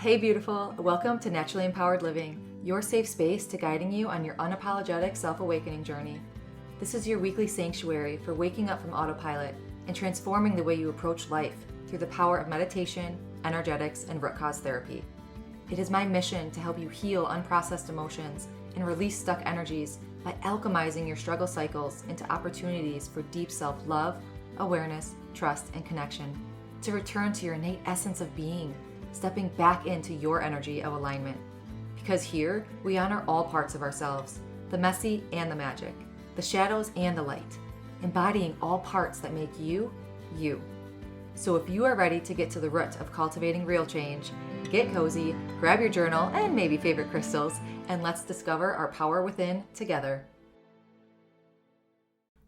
Hey beautiful, welcome to Naturally Empowered Living, your safe space to guiding you on your unapologetic self-awakening journey. This is your weekly sanctuary for waking up from autopilot and transforming the way you approach life through the power of meditation, energetics, and root cause therapy. It is my mission to help you heal unprocessed emotions and release stuck energies by alchemizing your struggle cycles into opportunities for deep self-love, awareness, trust, and connection, to return to your innate essence of being, stepping back into your energy of alignment. Because here, we honor all parts of ourselves, the messy and the magic, the shadows and the light, embodying all parts that make you, you. So if you are ready to get to the root of cultivating real change, get cozy, grab your journal and maybe favorite crystals, and let's discover our power within together.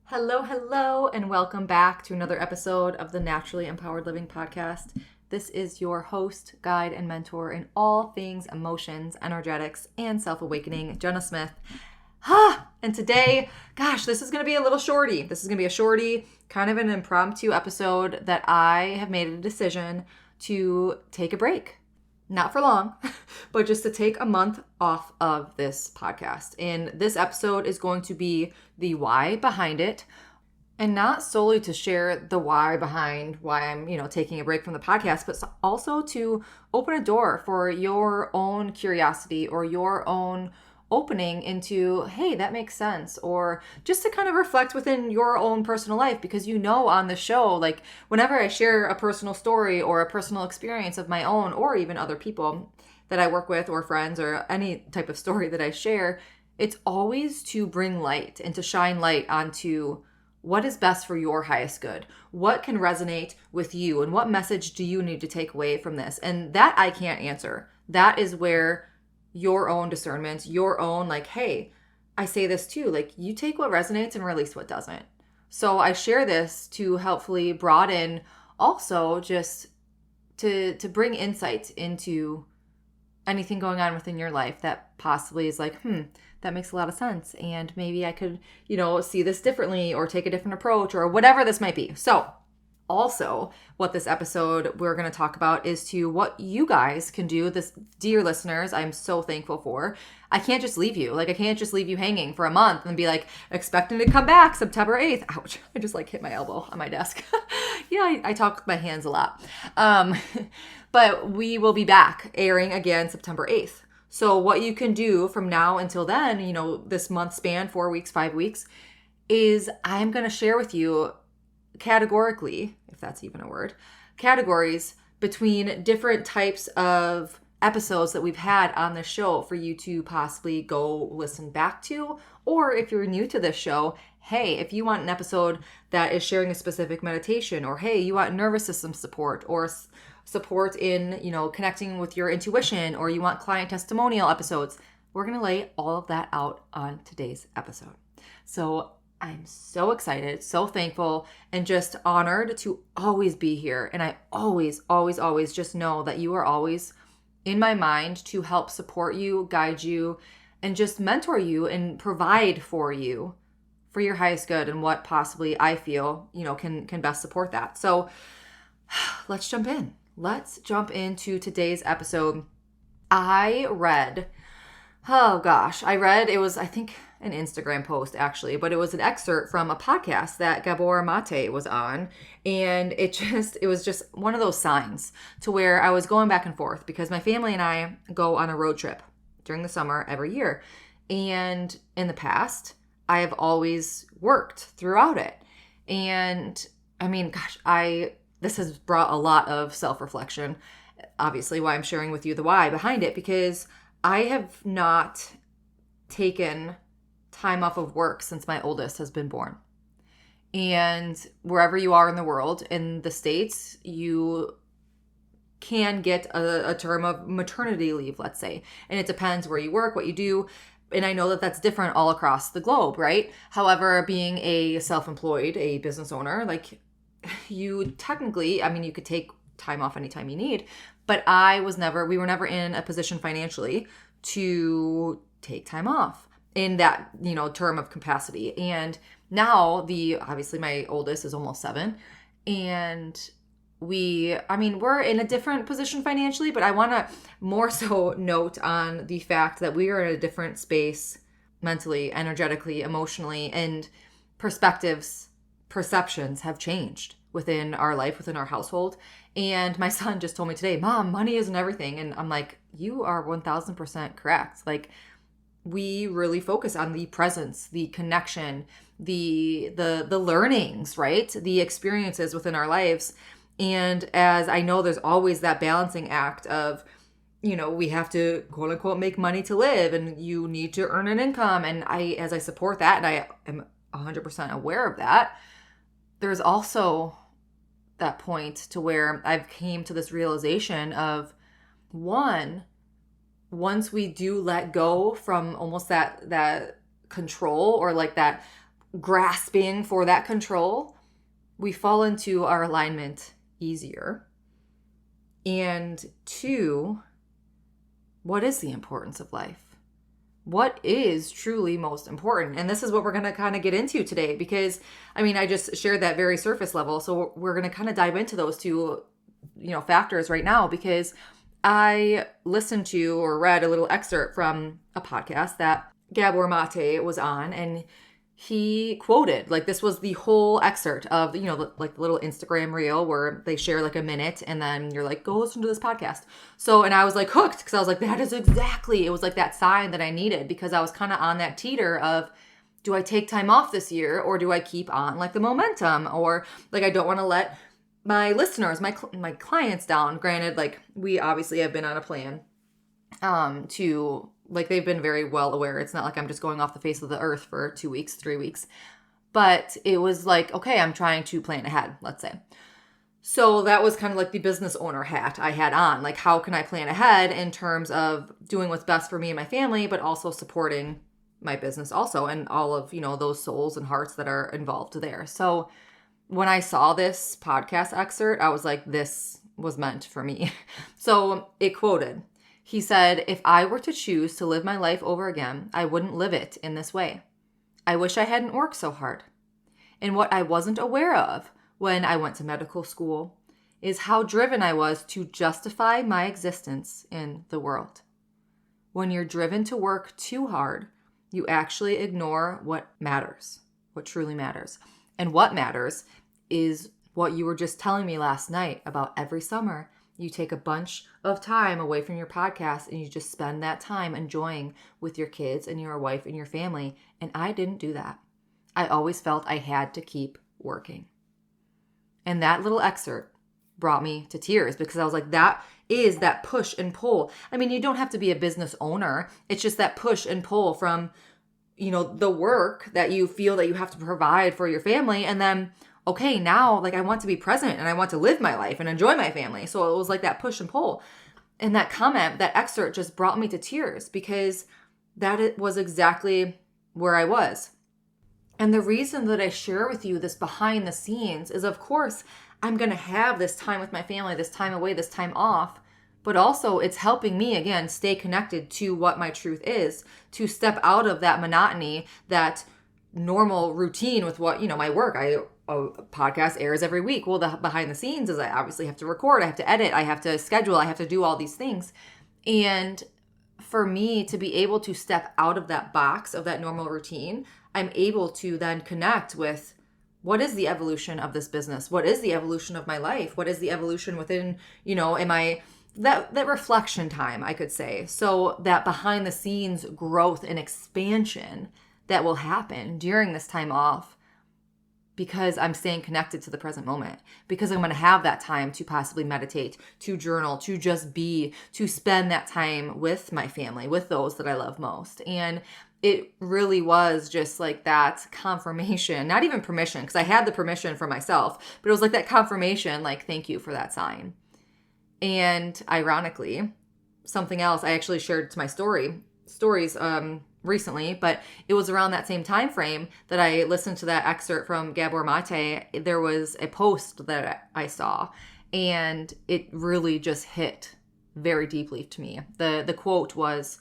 Hello, and welcome back to another episode of the Naturally Empowered Living podcast. This is your host, guide, and mentor in all things emotions, energetics, and self-awakening, Jenna Smith. And today, this is going to be a little shorty. This is going to be a shorty, kind of an impromptu episode that I have made a decision to take a break. Not for long, but just to take a month off of this podcast. And this episode is going to be the why behind it. And not solely to share the why behind why I'm, taking a break from the podcast, but also to open a door for your own curiosity or your own opening into, hey, that makes sense. Or just to kind of reflect within your own personal life, because on the show, like whenever I share a personal story or a personal experience of my own, or even other people that I work with or friends or any type of story that I share, it's always to bring light and to shine light onto what is best for your highest good? What can resonate with you? And what message do you need to take away from this? And that I can't answer. That is where your own discernment, your own hey, I say this too, you take what resonates and release what doesn't. So I share this to helpfully broaden, also just to bring insight into anything going on within your life that possibly is that makes a lot of sense. And maybe I could, see this differently or take a different approach or whatever this might be. So also what this episode we're going to talk about is to what you guys can do. This, dear listeners, I'm so thankful for. I can't just leave you. I can't just leave you hanging for a month and be expecting to come back September 8th. Ouch. I just hit my elbow on my desk. Yeah, I talk with my hands a lot. But we will be back airing again September 8th. So what you can do from now until then, this month span, 4 weeks, 5 weeks, is I'm going to share with you categorically, if that's even a word, categories between different types of episodes that we've had on the show for you to possibly go listen back to. Or if you're new to this show, hey, if you want an episode that is sharing a specific meditation, or hey, you want nervous system support or support in, connecting with your intuition, or you want client testimonial episodes, we're going to lay all of that out on today's episode. So I'm so excited, so thankful, and just honored to always be here. And I always just know that you are always in my mind to help support you, guide you, and just mentor you and provide for you for your highest good and what possibly I feel, can best support that. So let's jump in. Let's jump into today's episode. I read, it was, I think, an Instagram post actually, but it was an excerpt from a podcast that Gabor Mate was on. And it was just one of those signs to where I was going back and forth because my family and I go on a road trip during the summer every year. And in the past, I have always worked throughout it. And this has brought a lot of self-reflection. Obviously, why I'm sharing with you the why behind it, because I have not taken time off of work since my oldest has been born. And wherever you are in the world, in the States, you can get a term of maternity leave, let's say. And it depends where you work, what you do. And I know that that's different all across the globe, right? However, being a self-employed, a business owner, you technically, you could take time off anytime you need, but we were never in a position financially to take time off in that, term of capacity. And now obviously my oldest is almost 7, and we're in a different position financially, but I want to more so note on the fact that we are in a different space mentally, energetically, emotionally, and perceptions have changed within our life, within our household. And my son just told me today, Mom, money isn't everything. And I'm like, you are 1000% correct. Like, we really focus on the presence, the connection, the learnings, right? The experiences within our lives. And as I know, there's always that balancing act of, we have to quote unquote make money to live, and you need to earn an income. And as I support that, and I am 100% aware of that, there's also that point to where I've came to this realization of, once we do let go from almost that control, or like that grasping for that control, we fall into our alignment easier. And 2, what is the importance of life? What is truly most important? And this is what we're going to kind of get into today, because I just shared that very surface level. So we're going to kind of dive into those 2, factors right now, because I listened to or read a little excerpt from a podcast that Gabor Mate was on, and he quoted, like, this was the whole excerpt of, like the little Instagram reel where they share like a minute, and then you're like, go listen to this podcast. So, and I was like hooked, because I was like, that is exactly, it was like that sign that I needed, because I was kind of on that teeter of, do I take time off this year, or do I keep on like the momentum, or like, I don't want to let my listeners, my clients down. Granted, like, we obviously have been on a plan to, like, they've been very well aware. It's not like I'm just going off the face of the earth for 2 weeks, 3 weeks. But it was like, okay, I'm trying to plan ahead, let's say. So that was kind of like the business owner hat I had on. Like, how can I plan ahead in terms of doing what's best for me and my family, but also supporting my business also, and all of, those souls and hearts that are involved there. So when I saw this podcast excerpt, I was like, this was meant for me. So it quoted, he said, if I were to choose to live my life over again, I wouldn't live it in this way. I wish I hadn't worked so hard. And what I wasn't aware of when I went to medical school is how driven I was to justify my existence in the world. When you're driven to work too hard, you actually ignore what matters, what truly matters. And what matters is what you were just telling me last night about every summer. You take a bunch of time away from your podcast and you just spend that time enjoying with your kids and your wife and your family. And I didn't do that. I always felt I had to keep working. And that little excerpt brought me to tears, because I was like, that is that push and pull. You don't have to be a business owner. It's just that push and pull from, the work that you feel that you have to provide for your family. And then, okay, now, like, I want to be present and I want to live my life and enjoy my family. So it was like that push and pull. And that comment, that excerpt just brought me to tears, because that was exactly where I was. And the reason that I share with you this behind the scenes is, of course, I'm going to have this time with my family, this time away, this time off. But also it's helping me, again, stay connected to what my truth is, to step out of that monotony, that normal routine with what, my work. A podcast airs every week. Well, the behind the scenes is I obviously have to record, I have to edit, I have to schedule, I have to do all these things. And for me to be able to step out of that box of that normal routine, I'm able to then connect with, what is the evolution of this business? What is the evolution of my life? What is the evolution within, am I... That reflection time, I could say. So that behind the scenes growth and expansion that will happen during this time off, because I'm staying connected to the present moment, because I'm going to have that time to possibly meditate, to journal, to just be, to spend that time with my family, with those that I love most. And it really was just like that confirmation, not even permission, because I had the permission for myself, but it was like that confirmation, like, thank you for that sign. And ironically, something else I actually shared to my stories recently, but it was around that same time frame that I listened to that excerpt from Gabor Mate. There was a post that I saw, and it really just hit very deeply to me. The quote was,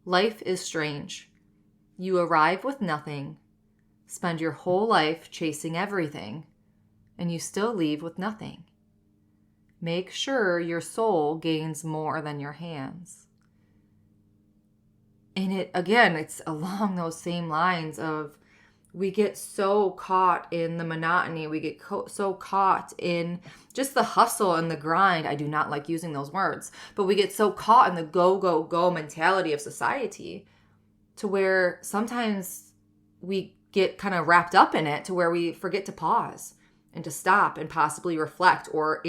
"Life is strange. You arrive with nothing, spend your whole life chasing everything, and you still leave with nothing. make sure your soul gains more than your hands. And it's along those same lines of, we get so caught in the monotony. We get so caught in just the hustle and the grind. I do not like using those words, but we get so caught in the go, go, go mentality of society to where sometimes we get kind of wrapped up in it to where we forget to pause and to stop and possibly reflect or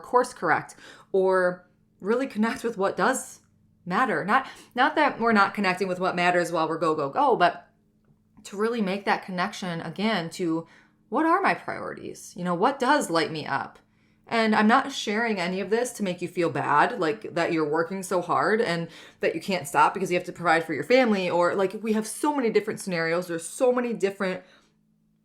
course correct or really connect with what does matter. Not that we're not connecting with what matters while we're go, go, go, but to really make that connection again to what are my priorities? What does light me up? And I'm not sharing any of this to make you feel bad, like that you're working so hard and that you can't stop because you have to provide for your family, or like we have so many different scenarios. There's so many different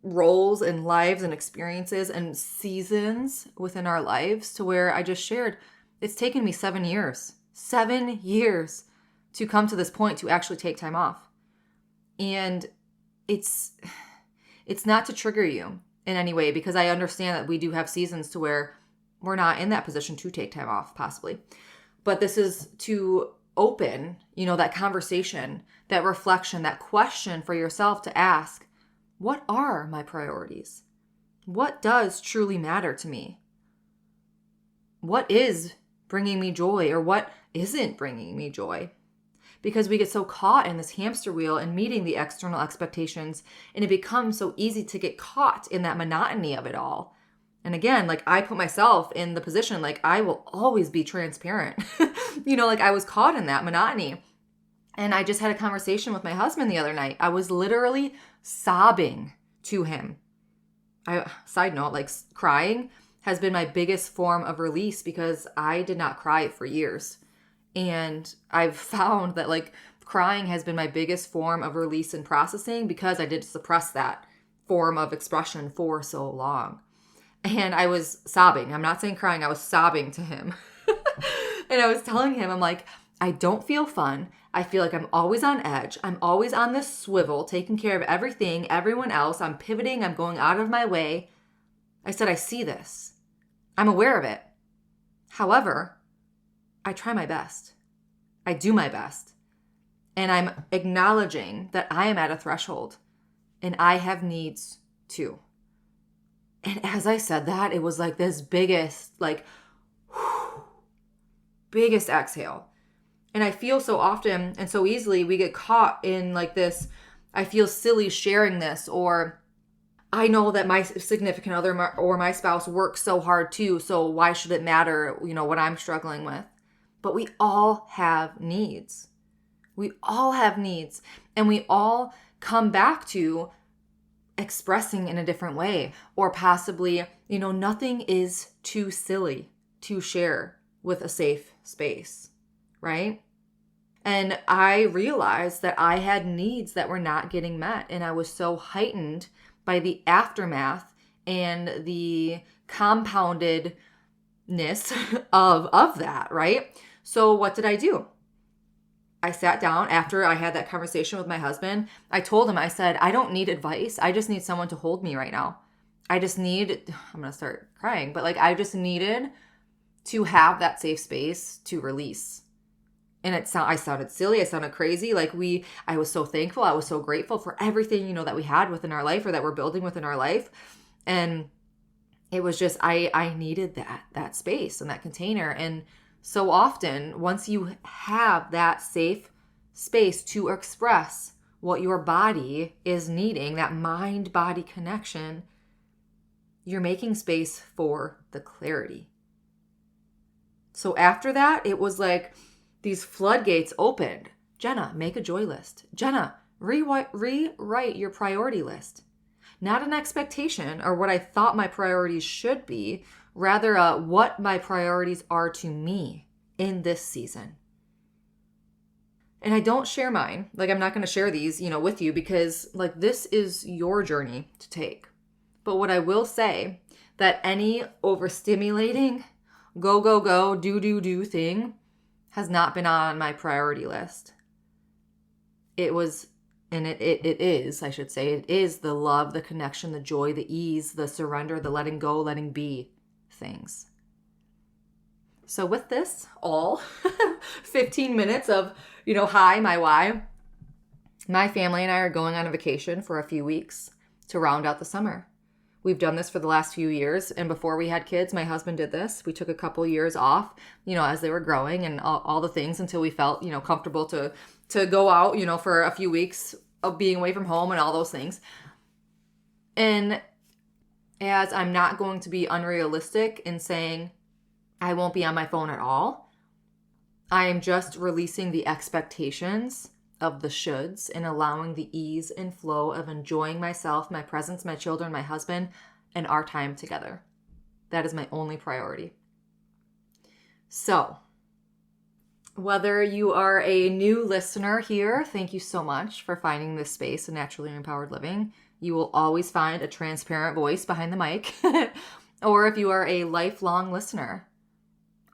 roles and lives and experiences and seasons within our lives to where I just shared, it's taken me 7 years to come to this point to actually take time off. And it's not to trigger you in any way, because I understand that we do have seasons to where we're not in that position to take time off, possibly. But this is to open, that conversation, that reflection, that question for yourself to ask, what are my priorities? What does truly matter to me? What is bringing me joy, or what isn't bringing me joy? Because we get so caught in this hamster wheel and meeting the external expectations, and it becomes so easy to get caught in that monotony of it all. And again, like I put myself in the position, like I will always be transparent. Like I was caught in that monotony. And I just had a conversation with my husband the other night. I was literally sobbing to him. Side note, like crying has been my biggest form of release because I did not cry for years. And I've found that like crying has been my biggest form of release and processing because I did suppress that form of expression for so long. And I was sobbing. I'm not saying crying. I was sobbing to him. And I was telling him, I'm like, I don't feel fun. I feel like I'm always on edge. I'm always on this swivel, taking care of everything, everyone else. I'm pivoting. I'm going out of my way. I said, I see this. I'm aware of it. However, I try my best. I do my best. And I'm acknowledging that I am at a threshold and I have needs too. And as I said that, it was like this biggest exhale. And I feel so often and so easily we get caught in like this, I feel silly sharing this, or I know that my significant other or my spouse works so hard too, so why should it matter, what I'm struggling with? But we all have needs. We all have needs, and we all come back to expressing in a different way, or possibly, nothing is too silly to share with a safe space, right? And I realized that I had needs that were not getting met, and I was so heightened by the aftermath and the compoundedness of that, right? So what did I do? I sat down after I had that conversation with my husband. I told him, I said, I don't need advice. I just need someone to hold me right now. I'm going to start crying, but I just needed to have that safe space to release. And I sounded silly. I sounded crazy. I was so thankful. I was so grateful for everything, that we had within our life or that we're building within our life. And it was just, I needed that space and that container. And so often, once you have that safe space to express what your body is needing, that mind-body connection, you're making space for the clarity. So after that, it was like these floodgates opened. Jenna, make a joy list. Jenna, rewrite your priority list. Not an expectation or what I thought my priorities should be, rather what my priorities are to me in this season. And I don't share mine. I'm not going to share these, with you because this is your journey to take. But what I will say, that any overstimulating, go, go, go, do thing has not been on my priority list. It was, and it is, I should say, it is the love, the connection, the joy, the ease, the surrender, the letting go, letting be things. So with this, all 15 minutes of, hi, my why, my family and I are going on a vacation for a few weeks to round out the summer. We've done this for the last few years. And before we had kids, my husband did this. We took a couple years off, as they were growing and all the things until we felt, comfortable to go out, for a few weeks of being away from home and all those things. And as I'm not going to be unrealistic in saying I won't be on my phone at all, I am just releasing the expectations of the shoulds and allowing the ease and flow of enjoying myself, my presence, my children, my husband, and our time together. That is my only priority. So, whether you are a new listener here, thank you so much for finding this space in Naturally Empowered Living. You will always find a transparent voice behind the mic. Or if you are a lifelong listener,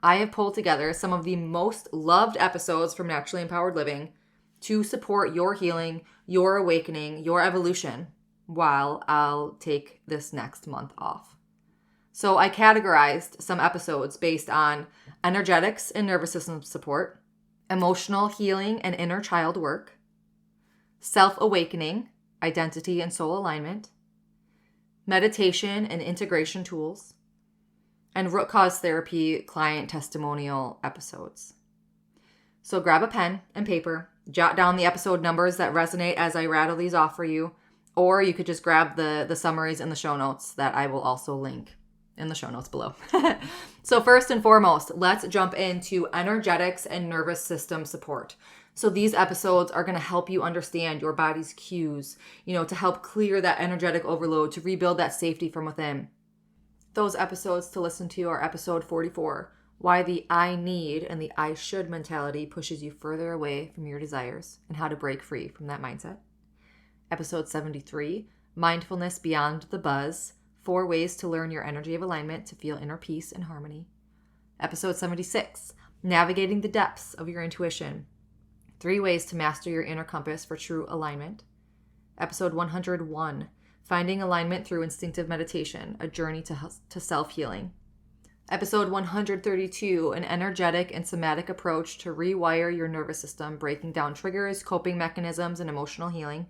I have pulled together some of the most loved episodes from Naturally Empowered Living to support your healing, your awakening, your evolution, while I'll take this next month off. So I categorized some episodes based on energetics and nervous system support, emotional healing and inner child work, self-awakening, identity and soul alignment, meditation and integration tools, and root cause therapy client testimonial episodes. So grab a pen and paper, jot down the episode numbers that resonate as I rattle these off for you, or you could just grab the summaries in the show notes that I will also link in the show notes below. So first and foremost, let's jump into energetics and nervous system support. So these episodes are going to help you understand your body's cues, to help clear that energetic overload, to rebuild that safety from within. Those episodes to listen to are episode 44, why the I need and the I should mentality pushes you further away from your desires and how to break free from that mindset. Episode 73, Mindfulness Beyond the Buzz, 4 ways to learn your energy of alignment to feel inner peace and harmony. Episode 76, Navigating the Depths of Your Intuition, 3 ways to master your inner compass for true alignment. Episode 101, Finding Alignment Through Instinctive Meditation, a journey to self-healing. Episode 132, An Energetic and Somatic Approach to Rewire Your Nervous System, Breaking Down Triggers, Coping Mechanisms, and Emotional Healing.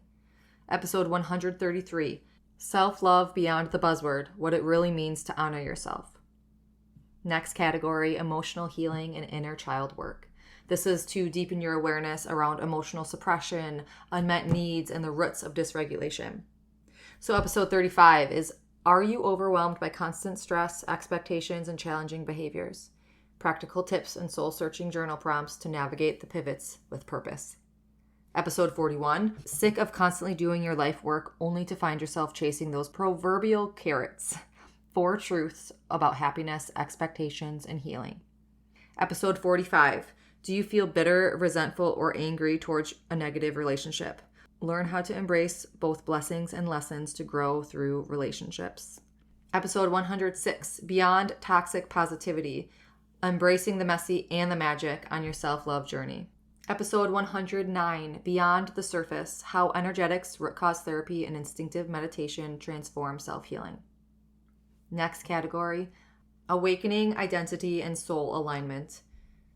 Episode 133, Self-Love Beyond the Buzzword, What It Really Means to Honor Yourself. Next category, Emotional Healing and Inner Child Work. This is to deepen your awareness around emotional suppression, unmet needs, and the roots of dysregulation. So episode 35 is, Are You Overwhelmed by Constant Stress, Expectations, and Challenging Behaviors? Practical tips and soul-searching journal prompts to navigate the pivots with purpose. Episode 41, Sick of Constantly Doing Your Life Work Only to Find Yourself Chasing Those Proverbial Carrots. 4 Truths About Happiness, Expectations, and Healing. Episode 45, Do you feel bitter, resentful, or angry towards a negative relationship? Learn how to embrace both blessings and lessons to grow through relationships. Episode 106, Beyond Toxic Positivity, Embracing the Messy and the Magic on Your Self-Love Journey. Episode 109, Beyond the Surface, How Energetics, Root Cause Therapy, and Instinctive Meditation Transform Self-Healing. Next category, Awakening, Identity, and Soul Alignment.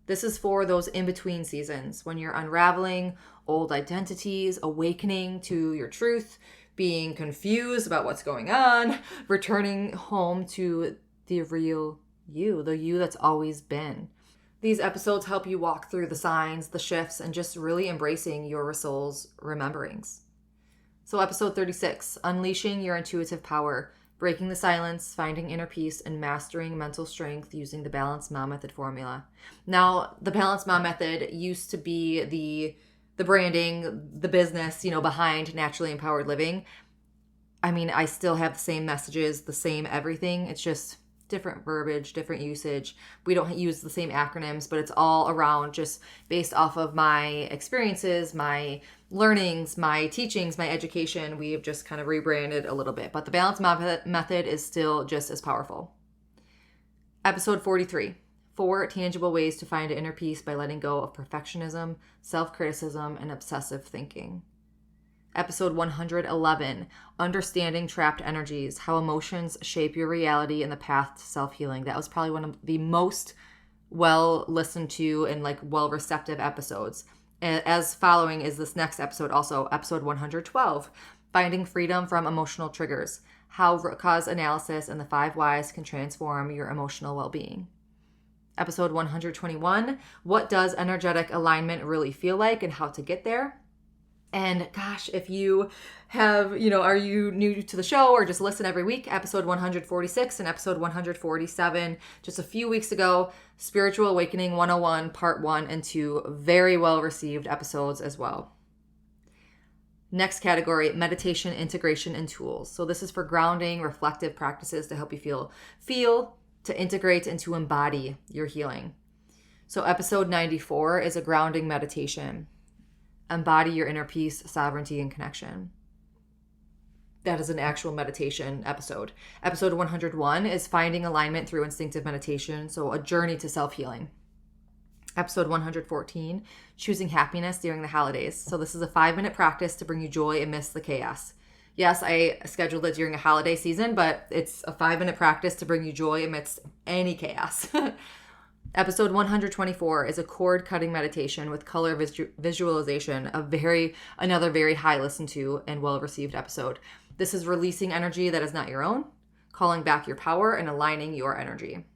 This is for those in-between seasons when you're unraveling old identities, awakening to your truth, being confused about what's going on, returning home to the real you, the you that's always been. These episodes help you walk through the signs, the shifts, and just really embracing your soul's rememberings. So episode 36, Unleashing Your Intuitive Power, Breaking the Silence, Finding Inner Peace, and Mastering Mental Strength Using the Balanced Mom Method Formula. Now, the Balanced Mom Method used to be the branding, the business, behind Naturally Empowered Living. I mean, I still have the same messages, the same everything. It's just different verbiage, different usage. We don't use the same acronyms, but it's all around just based off of my experiences, my learnings, my teachings, my education. We have just kind of rebranded a little bit, but the Balanced Mom Method is still just as powerful. Episode 43, 4 tangible ways to find inner peace by letting go of perfectionism, self-criticism, and obsessive thinking. Episode 111, Understanding Trapped Energies, How Emotions Shape Your Reality and the Path to Self-Healing. That was probably one of the most well listened to and like well receptive episodes. As following is this next episode, also episode 112, Finding Freedom from Emotional Triggers, How Root Cause Analysis and the 5 Whys Can Transform Your Emotional Well-Being. Episode 121, What Does Energetic Alignment Really Feel Like and How to Get There? And gosh, if you have, are you new to the show or just listen every week, episode 146 and episode 147, just a few weeks ago, Spiritual Awakening 101, part 1 and 2, very well received episodes as well. Next category, meditation, integration, and tools. So this is for grounding, reflective practices to help you feel, to integrate, and to embody your healing. So episode 94 is a grounding meditation. Embody your inner peace, sovereignty, and connection. That is an actual meditation episode. Episode 101 is Finding Alignment Through Instinctive Meditation, so a journey to self-healing. Episode 114, Choosing Happiness During the Holidays. So this is a 5-minute practice to bring you joy amidst the chaos. Yes, I scheduled it during a holiday season, but it's a 5-minute practice to bring you joy amidst any chaos. Episode 124 is a cord-cutting meditation with color visualization, another very high listened to and well-received episode. This is releasing energy that is not your own, calling back your power, and aligning your energy.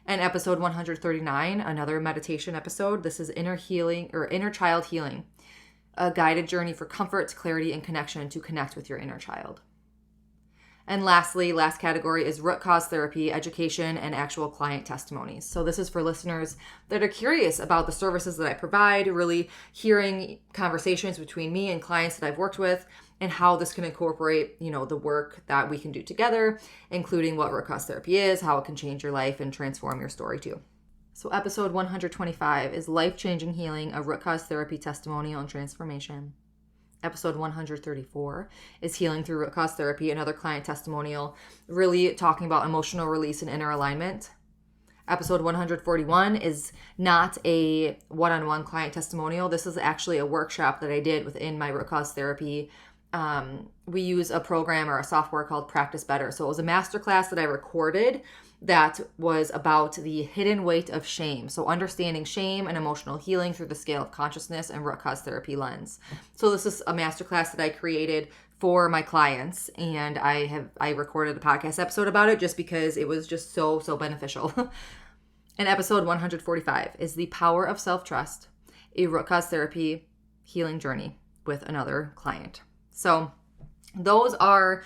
And episode 139, another meditation episode. This is inner child healing, a guided journey for comfort, clarity, and connection to connect with your inner child. And lastly, last category is root cause therapy, education, and actual client testimonies. So this is for listeners that are curious about the services that I provide, really hearing conversations between me and clients that I've worked with, and how this can incorporate, the work that we can do together, including what root cause therapy is, how it can change your life and transform your story too. So episode 125 is Life-Changing Healing, a root cause therapy testimonial and transformation. Episode 134 is Healing Through Root Cause Therapy, another client testimonial, really talking about emotional release and inner alignment. Episode 141 is not a one-on-one client testimonial. This is actually a workshop that I did within my root cause therapy. We use a program or a software called Practice Better. So it was a masterclass that I recorded that was about the hidden weight of shame. So understanding shame and emotional healing through the scale of consciousness and root cause therapy lens. So this is a masterclass that I created for my clients, and I recorded a podcast episode about it just because it was just so beneficial. And episode 145 is The Power of Self-Trust, a root cause therapy healing journey with another client. So those are,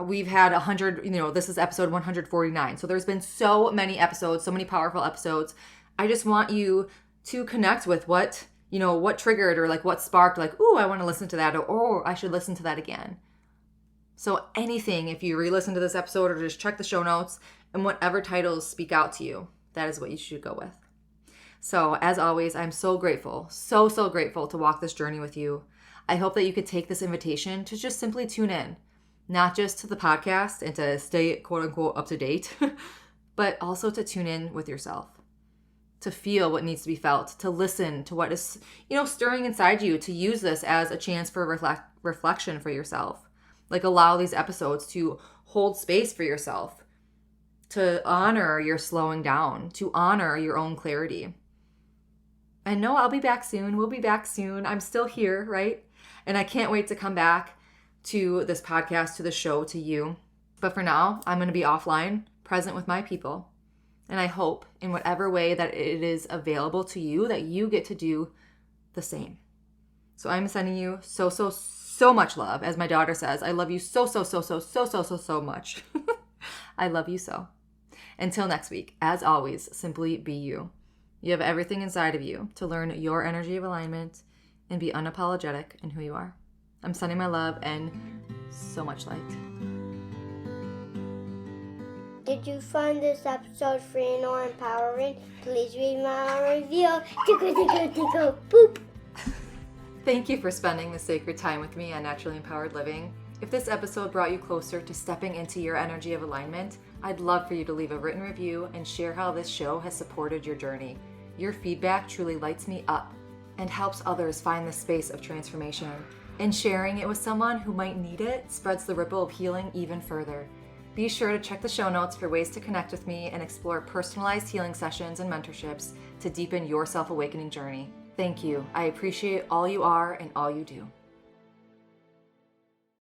we've had 100, this is episode 149. So there's been so many episodes, so many powerful episodes. I just want you to connect with what triggered or like what sparked, like, ooh, I want to listen to that, or oh, I should listen to that again. So anything, if you re-listen to this episode or just check the show notes and whatever titles speak out to you, that is what you should go with. So as always, I'm so grateful, so grateful to walk this journey with you. I hope that you could take this invitation to just simply tune in, not just to the podcast and to stay quote unquote up to date, but also to tune in with yourself, to feel what needs to be felt, to listen to what is, stirring inside you, to use this as a chance for reflection for yourself. Like allow these episodes to hold space for yourself, to honor your slowing down, to honor your own clarity. And no, I'll be back soon. We'll be back soon. I'm still here, right? And I can't wait to come back to this podcast, to the show, to you. But for now, I'm going to be offline, present with my people. And I hope in whatever way that it is available to you that you get to do the same. So I'm sending you so much love. As my daughter says, I love you so much. I love you so. Until next week, as always, simply be you. You have everything inside of you to learn your energy of alignment and be unapologetic in who you are. I'm sending my love and so much light. Did you find this episode free or empowering? Please read my review. Tickle, boop. Thank you for spending this sacred time with me on Naturally Empowered Living. If this episode brought you closer to stepping into your energy of alignment, I'd love for you to leave a written review and share how this show has supported your journey. Your feedback truly lights me up and helps others find the space of transformation. And sharing it with someone who might need it spreads the ripple of healing even further. Be sure to check the show notes for ways to connect with me and explore personalized healing sessions and mentorships to deepen your self-awakening journey. Thank you. I appreciate all you are and all you do.